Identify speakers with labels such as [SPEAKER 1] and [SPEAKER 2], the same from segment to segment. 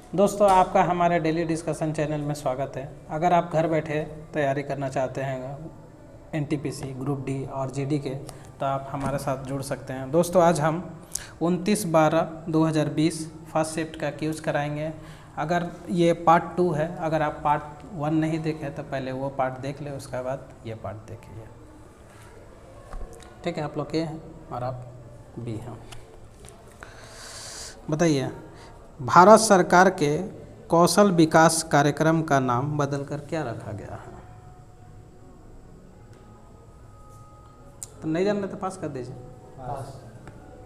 [SPEAKER 1] दोस्तों, आपका हमारे डेली डिस्कशन चैनल में स्वागत है। अगर आप घर बैठे तैयारी करना चाहते हैं एनटीपीसी, ग्रुप डी और जीडी के, तो आप हमारे साथ जुड़ सकते हैं। दोस्तों, आज हम 29/12/2020 फर्स्ट शिफ्ट का क्यूज कराएंगे। अगर ये पार्ट 2 है, अगर आप पार्ट 1 नहीं देखे तो पहले वो पार्ट देख ले, उसके बाद ये पार्ट देखिए। ठीक है, आप लोग ए हैं और आप बी हैं। बताइए, भारत सरकार के कौशल विकास कार्यक्रम का नाम बदलकर क्या रखा गया है? तो नहीं जानते तो पास कर दीजिए।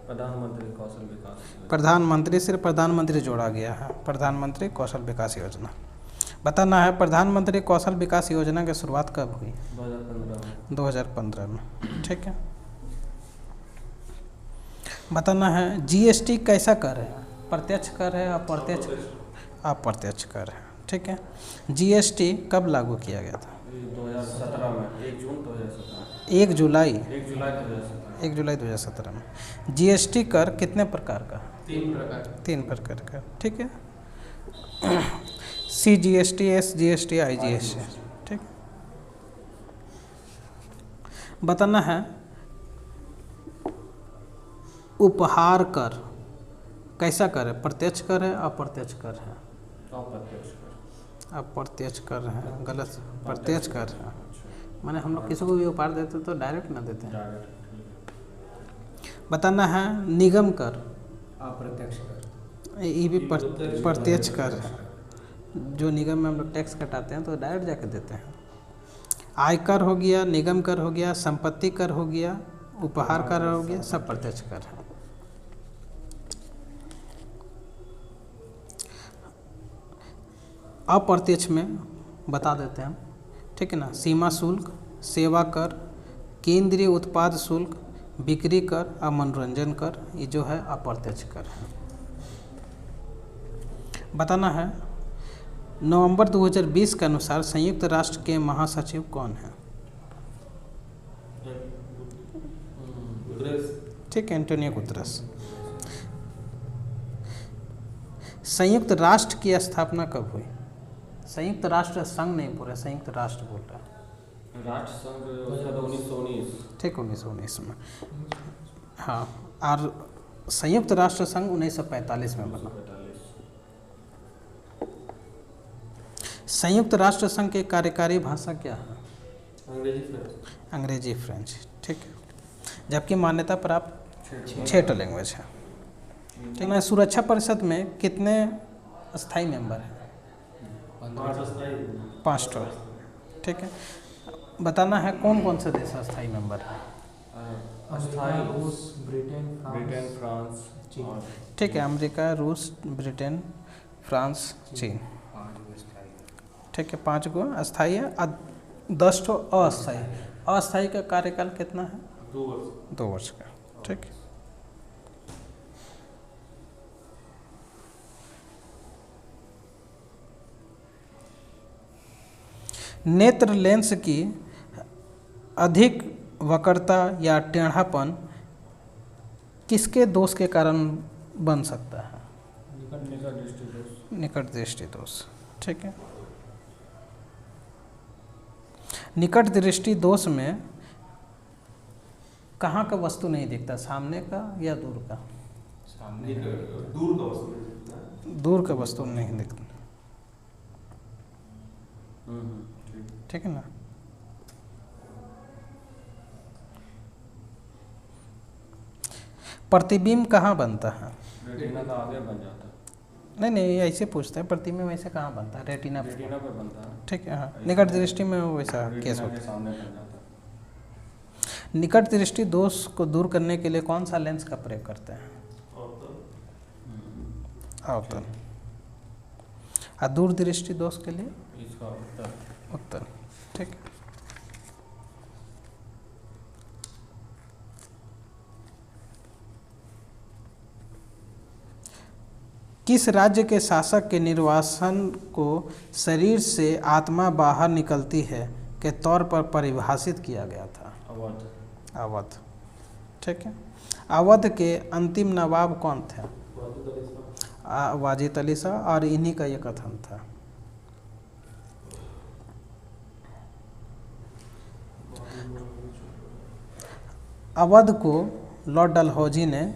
[SPEAKER 2] प्रधानमंत्री कौशल विकास योजना।
[SPEAKER 1] प्रधानमंत्री, सिर्फ प्रधानमंत्री जोड़ा गया है। प्रधानमंत्री कौशल विकास योजना बताना है। प्रधानमंत्री कौशल विकास योजना की शुरुआत कब हुई? 2015 में। ठीक है, बताना है जीएसटी कैसा कर है? प्रत्यक्ष कर है, अप्रत्यक्ष? अप्रत्यक्ष कर है। ठीक है, जीएसटी कब लागू किया गया था?
[SPEAKER 2] 2017 में, 1 जून 2017।
[SPEAKER 1] 1 जुलाई
[SPEAKER 2] 1
[SPEAKER 1] जुलाई 2017 में। जीएसटी कर कितने प्रकार का?
[SPEAKER 2] 3
[SPEAKER 1] प्रकार का। ठीक है, सीजीएसटी, एसजीएसटी, आईजीएसटी। ठीक, बताना है उपहार कर कैसा कर है? प्रत्यक्ष कर है, अप्रत्यक्ष कर है? अप्रत्यक्ष कर है। गलत, प्रत्यक्ष कर है। माने हम लोग किसी को भी उपहार देते तो डायरेक्ट ना देते हैं। बताना है निगम कर।
[SPEAKER 2] अप्रत्यक्ष कर।
[SPEAKER 1] ये भी प्रत्यक्ष कर है। जो निगम में हम लोग टैक्स कटाते हैं तो डायरेक्ट जाके देते हैं। आयकर हो गया, निगम कर हो गया, संपत्ति कर हो गया, उपहार कर हो गया, सब प्रत्यक्ष कर है। अप्रत्यक्ष में बता देते हैं। ठीक है ना, सीमा शुल्क, सेवा कर, केंद्रीय उत्पाद शुल्क, बिक्री कर और मनोरंजन कर, ये जो है अप्रत्यक्ष कर है। बताना है नवंबर 2020 के अनुसार संयुक्त राष्ट्र के महासचिव कौन है? ठीक है, एंटोनियो गुतरस। संयुक्त राष्ट्र की स्थापना कब हुई? संयुक्त राष्ट्र संघ नहीं, पूरा संयुक्त राष्ट्र बोल रहा है।
[SPEAKER 2] राष्ट्र संघ 1919।
[SPEAKER 1] ठीक, 1919 में। हाँ, और संयुक्त राष्ट्र संघ 1945 में बना। संयुक्त राष्ट्र संघ की कार्यकारी भाषा क्या है? अंग्रेजी, फ्रेंच। ठीक है, जबकि मान्यता प्राप्त 6 लैंग्वेज है। ठीक है, सुरक्षा परिषद में कितने स्थायी मेंबर हैं? 5। ठीक है, बताना है कौन कौन से देश स्थायी मेंबर है?
[SPEAKER 2] रूस, ब्रिटेन, फ्रांस, चीन।
[SPEAKER 1] ठीक है, अमेरिका, रूस, ब्रिटेन, फ्रांस, चीन। ठीक है, 5 गो अस्थायी है, 10 अस्थायी। अस्थायी का कार्यकाल कितना है? 2 वर्ष का। ठीक है, नेत्र लेंस की अधिक वक्रता या टेढ़ापन किसके दोष के कारण बन सकता है? निकट दृष्टि दोष। ठीक है, निकट दृष्टि दोष में कहाँ का वस्तु नहीं दिखता? सामने का या दूर का? दूर का वस्तु नहीं दिखता। ठीक है ना। प्रतिबिंब कहाँ बनता है?
[SPEAKER 2] रेटिना का आगे बन जाता है।
[SPEAKER 1] नहीं, ऐसे पूछते हैं, प्रतिबिंब वैसे कहाँ बनता है? रेटिना
[SPEAKER 2] पे बनता है।
[SPEAKER 1] ठीक है, हाँ, निकट दृष्टि में वैसा केस होता है।
[SPEAKER 2] सामने बन जाता है।
[SPEAKER 1] निकट दृष्टि दोष को दूर करने के लिए कौन सा लेंस का प्रयोग करते हैं? अवतल। और दूर दृष्टि दोष के लिए
[SPEAKER 2] इसका
[SPEAKER 1] उत्तल। ठीक है, किस राज्य के शासक के निर्वासन को शरीर से आत्मा बाहर निकलती है के तौर पर परिभाषित किया गया था? अवध। ठीक है, अवध के अंतिम नवाब कौन थे? वाजिद अली शाह, और इन्हीं का ये कथन था। अवध को लॉर्ड डलहौजी ने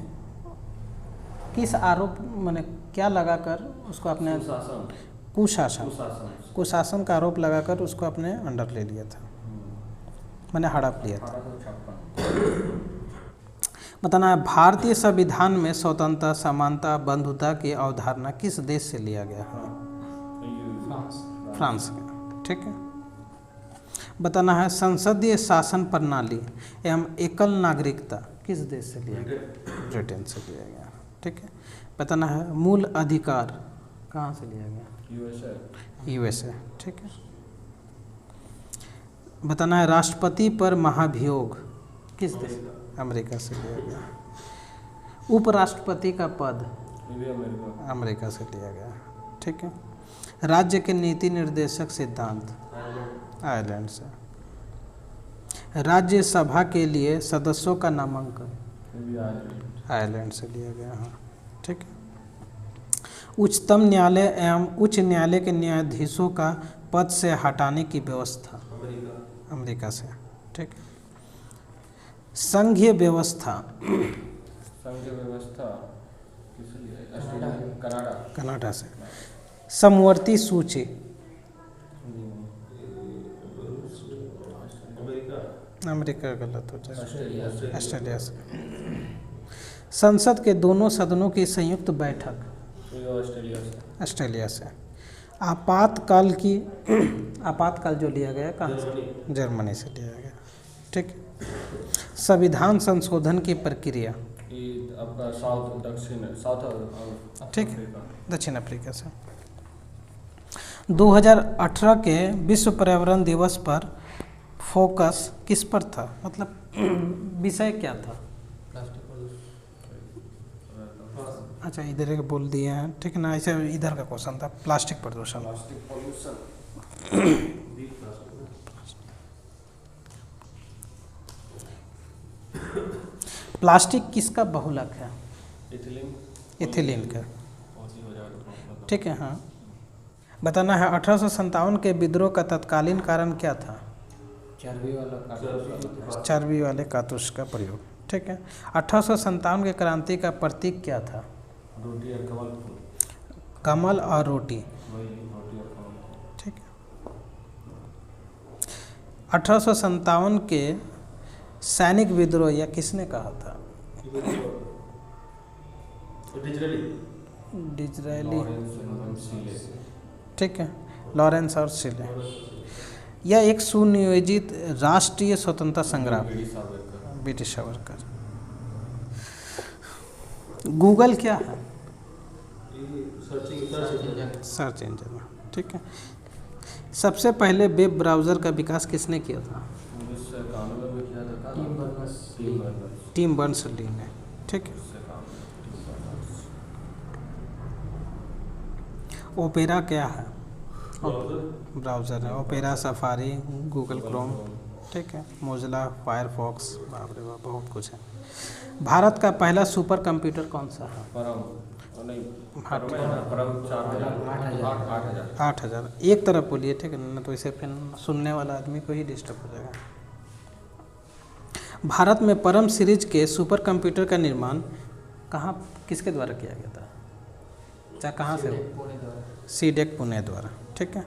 [SPEAKER 1] किस आरोप माने क्या लगाकर उसको अपने
[SPEAKER 2] सुशासन
[SPEAKER 1] कुशासन
[SPEAKER 2] सुशासन
[SPEAKER 1] कुशासन का आरोप लगाकर उसको अपने अंडर ले लिया था, मैंने हड़प लिया था।
[SPEAKER 2] 1856
[SPEAKER 1] बताना है भारतीय संविधान में स्वतंत्रता, समानता, बंधुता की अवधारणा किस देश से लिया गया है? फ्रांस का। ठीक है। बताना है संसदीय शासन प्रणाली एवं एकल नागरिकता किस देश से लिया गया? ब्रिटेन से लिया गया। ठीक है। बताना है मूल अधिकार कहाँ से लिया गया? यूएसए। ठीक है। बताना है राष्ट्रपति पर महाभियोग किस देश? अमेरिका से लिया गया। उपराष्ट्रपति का पद अमेरिका से लिया गया। ठीक है। राज्य के नीति निर्देशक सिद्धांत आयरलैंड से। राज्यसभा के लिए सदस्यों का नामांकन आयरलैंड से लिया गया। हाँ, ठीक है। उच्चतम न्यायालय एवं उच्च न्यायालय के न्यायाधीशों का पद से हटाने की व्यवस्था अमेरिका से। ठीक है। संघीय व्यवस्था कनाडा से। समवर्ती सूची अमेरिका गलत हो जाएगा, ऑस्ट्रेलिया से। संसद के दोनों सदनों की संयुक्त बैठक ऑस्ट्रेलिया से। आपातकाल जो लिया गया कहाँ से? जर्मनी से लिया गया। ठीक है। संविधान संशोधन की प्रक्रिया ठीक है, दक्षिण अफ्रीका से। 2018 के विश्व पर्यावरण दिवस पर फोकस किस पर था, मतलब विषय क्या था? अच्छा, इधर एक बोल दिए हैं। ठीक है ना, ऐसे इधर का क्वेश्चन था प्लास्टिक प्रदूषण। प्लास्टिक किसका बहुलक है? इथिलीन का। ठीक है। हाँ, बताना है 1857 के विद्रोह का तत्कालीन कारण क्या था? चर्बी वाले कारतूस का प्रयोग। ठीक है। 1857 के क्रांति का प्रतीक क्या था?
[SPEAKER 2] रोटी और
[SPEAKER 1] कमल और रोटी। ठीक है। 1857 के सैनिक विद्रोह या किसने कहा था? डिजराएली। ठीक है, लॉरेंस और सिले। यह एक सुनियोजित राष्ट्रीय स्वतंत्रता संग्राम। ब्रिटिश सावरकर। गूगल क्या है? Search engine. ठीक है। सबसे पहले वेब ब्राउज़र का विकास किसने किया था? टिम बर्नर्स-ली ने। ठीक है। ओपेरा क्या है? ब्राउज़र है। Opera, safari, Google Chrome. ठीक है। मोजिला, फायरफॉक्स, बाप रे बाप बहुत कुछ है। भारत का पहला सुपर कंप्यूटर कौन सा है? 8,000। एक तरफ बोलिए, ठीक है ना, तो इसे फिर सुनने वाला आदमी को ही डिस्टर्ब हो जाएगा। भारत में परम सीरीज के सुपर कंप्यूटर का निर्माण कहाँ किसके द्वारा किया गया था? चाहे कहाँ से? सीडेक पुणे द्वारा। ठीक है।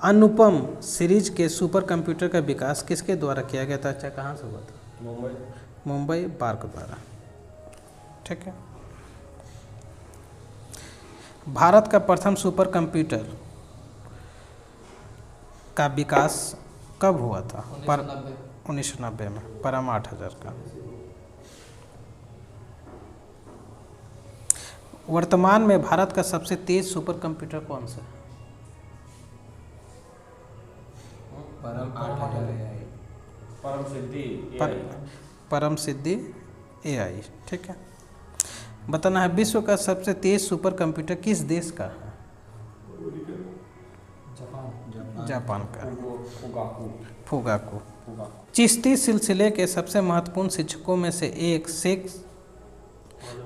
[SPEAKER 1] अनुपम सीरीज के सुपर कंप्यूटर का विकास किसके द्वारा किया गया था? चाहे कहाँ से हुआ था? मुंबई बार्क द्वारा। ठीक है। भारत का प्रथम सुपर कंप्यूटर का विकास कब हुआ था? 1990 में, परम 8000 का। वर्तमान में भारत का सबसे तेज सुपर कंप्यूटर कौन सा है? परम सिद्धि AI। ठीक है। बताना है विश्व का सबसे तेज सुपर कंप्यूटर किस देश का है? जापान का। फुगाकू। चिश्ती सिलसिले के सबसे महत्वपूर्ण शिक्षकों में से एक शेख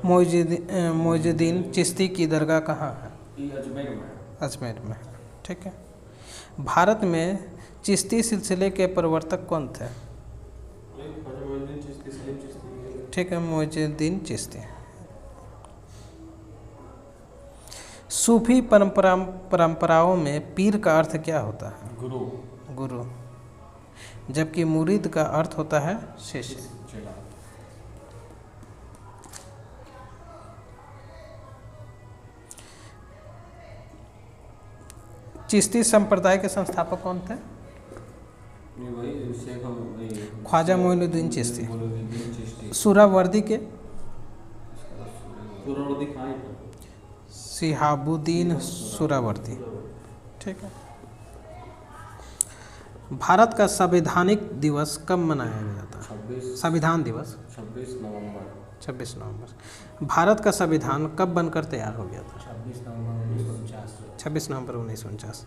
[SPEAKER 1] मोइनुद्दीन चिश्ती की दरगाह कहाँ है?
[SPEAKER 2] ये अजमेर में है।
[SPEAKER 1] अजमेर में। ठीक है। भारत में चिश्ती सिलसिले के प्रवर्तक कौन थे? ठीक है, मोइनुद्दीन चिश्ती। सूफी परंपराओं में पीर का अर्थ क्या होता है?
[SPEAKER 2] गुरु।
[SPEAKER 1] गुरु। जबकि मुरीद का अर्थ होता है शिष्य।
[SPEAKER 2] चेला।
[SPEAKER 1] चिश्ती संप्रदाय के संस्थापक कौन थे?
[SPEAKER 2] ये वही शेख
[SPEAKER 1] ख्वाजा मोइनुद्दीन चिश्ती।
[SPEAKER 2] मोइनुद्दीन चिश्ती।
[SPEAKER 1] सुहरावर्दी के?
[SPEAKER 2] सुहरावर्दी कहाँ है?
[SPEAKER 1] शिहाबुद्दीन सुहरावर्दी। ठीक है। भारत का संवैधानिक दिवस कब मनाया जाता है?
[SPEAKER 2] 26
[SPEAKER 1] संविधान दिवस
[SPEAKER 2] 26 नवंबर।
[SPEAKER 1] 26 नवंबर। भारत का संविधान कब बनकर तैयार हो गया था?
[SPEAKER 2] 26 नवंबर 1949।
[SPEAKER 1] 26 नवंबर 1949।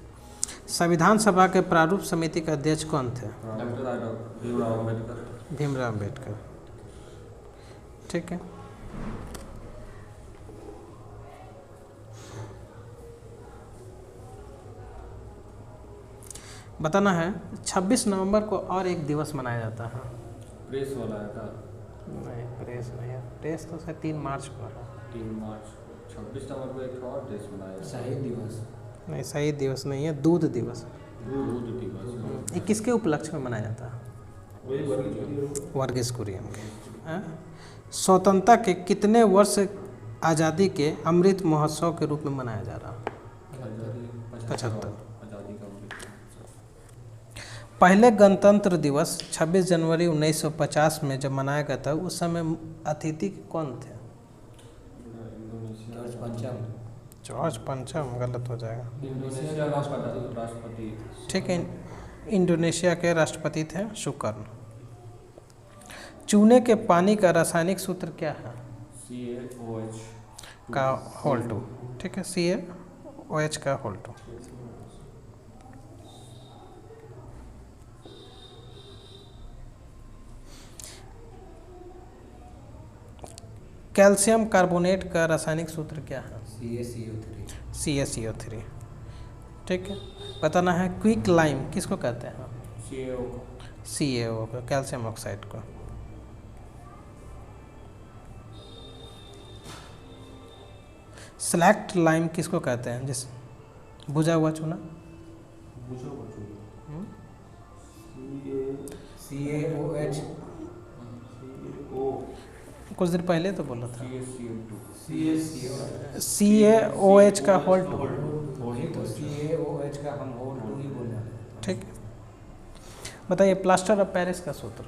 [SPEAKER 1] संविधान सभा के प्रारूप समिति के अध्यक्ष कौन थे?
[SPEAKER 2] डॉक्टर भीमराव अम्बेडकर।
[SPEAKER 1] भीमराव अम्बेडकर। ठीक है। बताना है 26 नवंबर को और एक दिवस मनाया जाता है।
[SPEAKER 2] प्रेस वाला है का?
[SPEAKER 1] नहीं, प्रेस नहीं है। प्रेस तो शायद 3 मार्च को है।
[SPEAKER 2] 3 मार्च। 26 नवंबर को एक और देश मनाया शहीद दिवस।
[SPEAKER 1] नहीं, शहीद दिवस नहीं है, दूध दिवस।
[SPEAKER 2] दूध दिवस।
[SPEAKER 1] ये किसके उपलक्ष्य में मनाया जाता है?
[SPEAKER 2] वही
[SPEAKER 1] वर्गीज कुरियन के। हाँ? स्वतंत्रता के कितने वर्ष आज़ादी के अमृत महोत्सव के रूप में मनाया जा रहा है? 75। पहले गणतंत्र दिवस 26 जनवरी 1950 में जब मनाया गया था, उस समय अतिथि कौन थे? जॉर्ज पंचम गलत हो जाएगा।
[SPEAKER 2] इंडोनेशिया राष्ट्रपति।
[SPEAKER 1] ठीक है, इंडोनेशिया के राष्ट्रपति थे शुकर्न। चूने के पानी का रासायनिक सूत्र क्या है?
[SPEAKER 2] CaOH
[SPEAKER 1] का होल 2। ठीक है, CaOH का होल 2। कैल्शियम कार्बोनेट का रासायनिक सूत्र क्या है? CaCO3। ठीक है। बताना है क्विक लाइम किसको कहते हैं? CaO को, कैल्शियम ऑक्साइड को। स्लैक्ट लाइम किसको कहते हैं? जिस भुजा हुआ चूना।
[SPEAKER 2] CaOH।
[SPEAKER 1] कुछ देर पहले तो बोला था।
[SPEAKER 2] CaCO2।
[SPEAKER 1] CaOH का होल 2।
[SPEAKER 2] वही तो CaOH का हम होल 2 ही बोल रहे हैं।
[SPEAKER 1] ठीक है। बताइए प्लास्टर ऑफ पेरिस का सूत्र।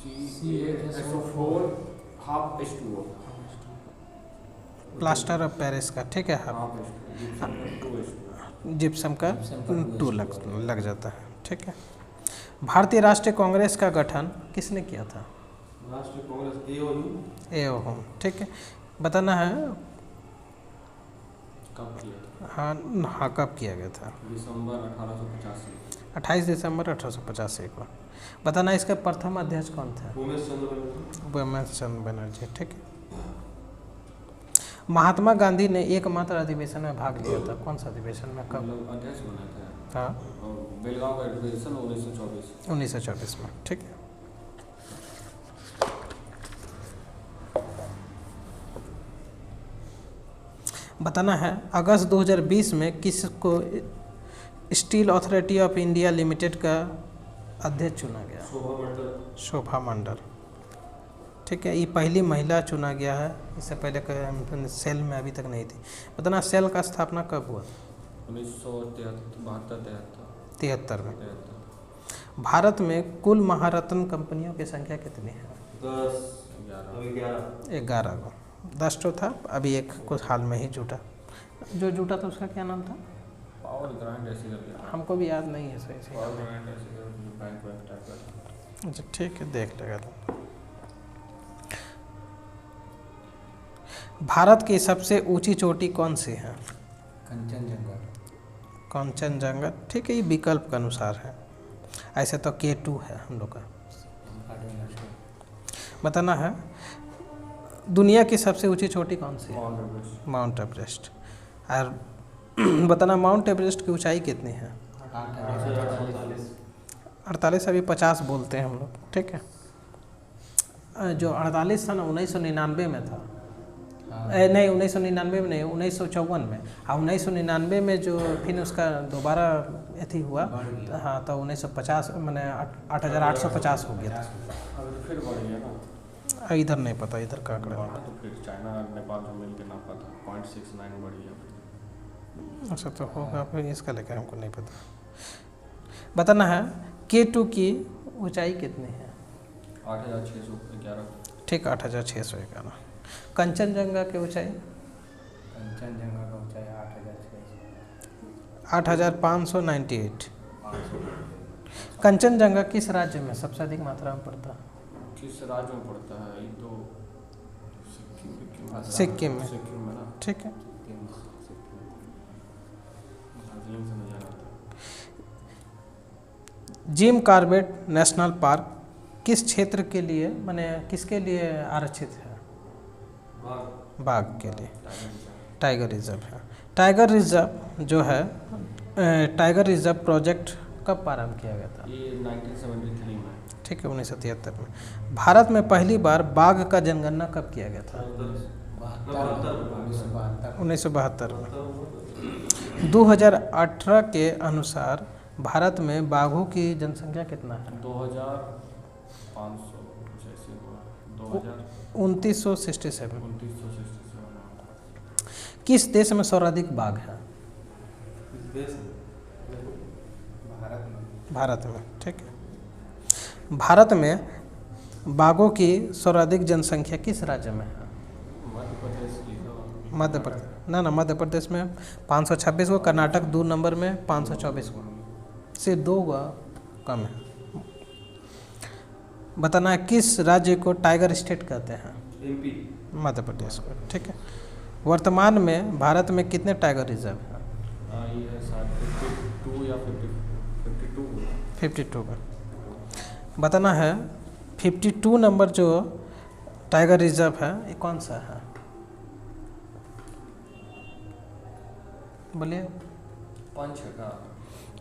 [SPEAKER 2] CaSO4 half H2O।
[SPEAKER 1] Plaster of Paris का। ठीक है।
[SPEAKER 2] Half H2O।
[SPEAKER 1] जिप्सम का 2 लग जाता है। ठीक है। भारतीय राष्ट्रीय कांग्रेस का गठन किसने किया था?
[SPEAKER 2] राष्ट्रीय कांग्रेस AOU।
[SPEAKER 1] ठीक है। बताना है
[SPEAKER 2] कब किया?
[SPEAKER 1] हाँ, कब किया गया था?
[SPEAKER 2] दिसंबर 1885।
[SPEAKER 1] 28 दिसंबर 1885 को। बताना इसका प्रथम अध्यक्ष कौन था? उमेश चंद्र बनर्जी। ठीक है। महात्मा गांधी ने एकमात्र अधिवेशन में भाग लिया था, कौन सा अधिवेशन में, कब?
[SPEAKER 2] अध्यक्ष बना था।
[SPEAKER 1] हाँ,
[SPEAKER 2] बेलगांव का अधिवेशन 1924।
[SPEAKER 1] 1924 में। ठीक है। बताना है अगस्त 2020 में किसको steel authority of India limited का अध्यक्ष चुना गया? शोभा मंडल। ठीक है। ये पहली महिला चुना गया है। इससे पहले सेल में अभी तक नहीं थी। बताना सेल का स्थापना कब हुआ? 1973 में। भारत में कुल महारत्न कंपनियों की संख्या कितनी है? 11 को। 10 तो था, अभी एक कुछ हाल में ही जुटा। जो जुटा था उसका क्या नाम था?
[SPEAKER 2] पावर ग्रांड ऐसे करके।
[SPEAKER 1] हमको भी याद नहीं है सही से।
[SPEAKER 2] पावर ग्रांड ऐसे करके बैंक टाइप का।
[SPEAKER 1] अच्छा, ठीक है, देख लेगा तो। भारत की सबसे ऊंची चोटी कौन सी है? कंचनजंगा। ठीक है, ये विकल्प के अनुसार है। ऐसे तो K2 है हम लोग का। बताना है दुनिया की सबसे ऊंची चोटी कौन सी है?
[SPEAKER 2] Mount Everest.
[SPEAKER 1] Mount Everest. और बताना माउंट एवरेस्ट की ऊंचाई कितनी है? 48। अभी 50 बोलते हैं हम लोग, ठीक है। जो 48 था ना 1999 में था। नहीं 1999 में नहीं, 1954 में। और 1999 में जो फिर उसका दोबारा अथी हुआ, हाँ, तो 1950 मैंने 8850 हो गया था।
[SPEAKER 2] अभी तो फिर बढ़ गया ना।
[SPEAKER 1] इधर नहीं पता, इधर का आंकड़ा।
[SPEAKER 2] बढ़ा तो फिर चाइना और नेपाल जो मिल के नापा था 0.69 बढ़ गया।
[SPEAKER 1] अच्छा तो होगा फिर, इसका लेकर हमको नहीं पता। बताना है K2 की ऊंचाई कितनी है?
[SPEAKER 2] 8611।
[SPEAKER 1] ठीक, 8611। कंचनजंगा की ऊंचाई?
[SPEAKER 3] कंचनजंगा का ऊंचाई
[SPEAKER 1] 8598। कंचनजंगा किस राज्य में सबसे अधिक मात्रा में पड़ता है?
[SPEAKER 2] किस राज्य में पड़ता है? ये तो
[SPEAKER 1] सिक्किम में।
[SPEAKER 2] सिक्किम में ना।
[SPEAKER 1] ठीक है।
[SPEAKER 2] दार्जिलिंग से नजर आता है।
[SPEAKER 1] जिम कॉर्बेट नेशनल पार्क किस क्षेत्र के लिए, माने किसके लिए आरक्षित है? बाघ के लिए। टाइगर रिजर्व है। टाइगर रिजर्व जो है, टाइगर रिजर्व प्रोजेक्ट कब प्रारंभ किया गया था?
[SPEAKER 2] ये 1973 में।
[SPEAKER 1] ठीक है, 1973 में। भारत में पहली बार बाघ का जनगणना कब किया गया था? 1972 में। 2018 के अनुसार भारत में बाघों की जनसंख्या कितना है?
[SPEAKER 2] 2500 कुछ ऐसे हुआ।
[SPEAKER 1] 2967।
[SPEAKER 2] 2967।
[SPEAKER 1] किस देश में सर्वाधिक बाघ है? भारत में। ठीक है। भारत में बाघों की सर्वाधिक जनसंख्या किस राज्य में है?
[SPEAKER 2] मध्य प्रदेश लिखा।
[SPEAKER 1] मध्य प्रदेश ना, मध्य प्रदेश में 526 को, कर्नाटक 2 नंबर में 524 को, सिर्फ 2 कम है। बताना है किस राज्य को टाइगर स्टेट कहते हैं?
[SPEAKER 2] MP।
[SPEAKER 1] मध्य प्रदेश को। ठीक है। वर्तमान में भारत में कितने टाइगर रिजर्व हैं?
[SPEAKER 2] ये है शायद 52 या 52।
[SPEAKER 1] 52 में। बताना है 52 नंबर जो टाइगर रिजर्व है ये कौन सा है? बोलिए।
[SPEAKER 2] पंच का।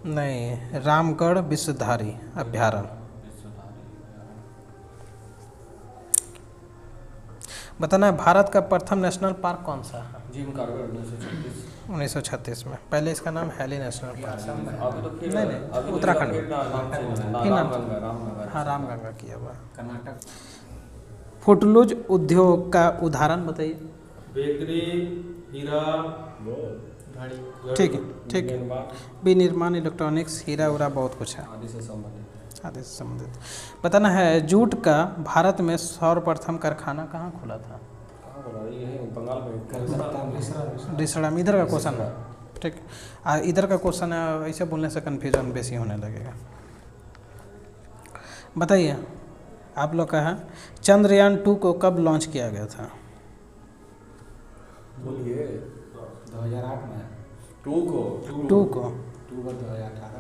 [SPEAKER 1] नहीं, रामगढ़ विश्वधारी अभ्यारण्य। बताना है भारत का प्रथम नेशनल पार्क कौन सा है?
[SPEAKER 2] Jim Corbett 1936।
[SPEAKER 1] 1936 में। पहले इसका नाम हैली नेशनल पार्क।
[SPEAKER 2] अभी तो फिर
[SPEAKER 1] नहीं,
[SPEAKER 2] अभी
[SPEAKER 1] उत्तराखंड
[SPEAKER 2] फिर
[SPEAKER 1] में।
[SPEAKER 2] नाम रामगंगा।
[SPEAKER 1] हाँ, रामगंगा किया हुआ।
[SPEAKER 3] कर्नाटक।
[SPEAKER 1] फुटलूज उद्योग का उदाहरण बताइए।
[SPEAKER 2] बेकरी, हीरा,
[SPEAKER 3] घड़ी।
[SPEAKER 1] ठीक है, ठीक है। विनिर्माण, इलेक्ट्रॉनिक्स, हीरा उरा बहुत कुछ है
[SPEAKER 2] आदि से संबंधित।
[SPEAKER 1] आदि से संबंधित। बताना है जूट का भारत में सर्वप्रथम कारखाना कहाँ खुला था?
[SPEAKER 2] कहाँ बोला? ये है बंगाल में।
[SPEAKER 1] रिसड़ा में। इधर का क्वेश्चन है, ठीक है। इधर का क्वेश्चन है, ऐसे बोलने से कन्फ्यूजन बेसी होने लगेगा। बताइए, आप लोग का है चंद्रयान 2 को कब लॉन्च किया गया था?
[SPEAKER 2] बोलिए।
[SPEAKER 3] 2008 में।
[SPEAKER 2] 2 को।
[SPEAKER 1] 2 को।
[SPEAKER 3] 2018।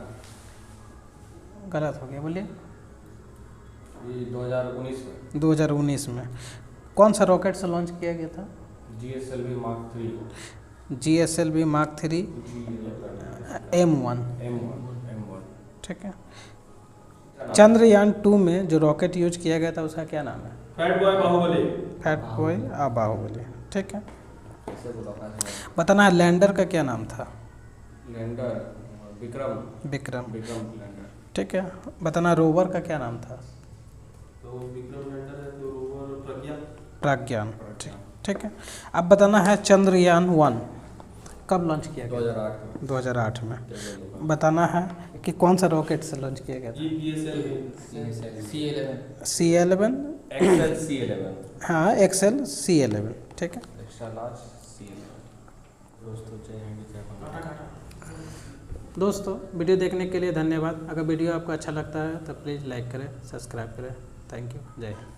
[SPEAKER 1] गलत हो गया, बोलिए।
[SPEAKER 2] ये 2019 में।
[SPEAKER 1] 2019 में। कौन सा रॉकेट से लॉन्च किया गया था?
[SPEAKER 2] GSLV Mark 3।
[SPEAKER 1] GSLV Mark 3 M1। ठीक है। चंद्रयान 2 में जो रॉकेट यूज किया गया था उसका क्या नाम है?
[SPEAKER 2] Fat boy Baahubali.
[SPEAKER 1] Fat boy Baahubali. ठीक है।
[SPEAKER 2] कैसे बोला?
[SPEAKER 1] बताना है लैंडर का क्या नाम था?
[SPEAKER 2] लैंडर विक्रम।
[SPEAKER 1] विक्रम।
[SPEAKER 2] लैंडर।
[SPEAKER 1] ठीक है। बताना रोवर का क्या नाम था?
[SPEAKER 2] तो विक्रम लैंडर है तो रोवर प्रज्ञान।
[SPEAKER 1] प्रज्ञान। ठीक है। अब बताना है चंद्रयान 1 कब लॉन्च किया गया? 2008 में। बताना है कि कौन सा रॉकेट से लॉन्च किया गया था? C11।
[SPEAKER 2] C11।
[SPEAKER 1] हाँ, एक्सेल C11। ठीक है।
[SPEAKER 2] Extra large C11। दोस्तों जय हिंद जय भारत।
[SPEAKER 1] दोस्तों वीडियो देखने के लिए धन्यवाद। अगर वीडियो आपको अच्छा लगता है तो प्लीज़ लाइक करें, सब्सक्राइब करें। Thank you. जय हिंद।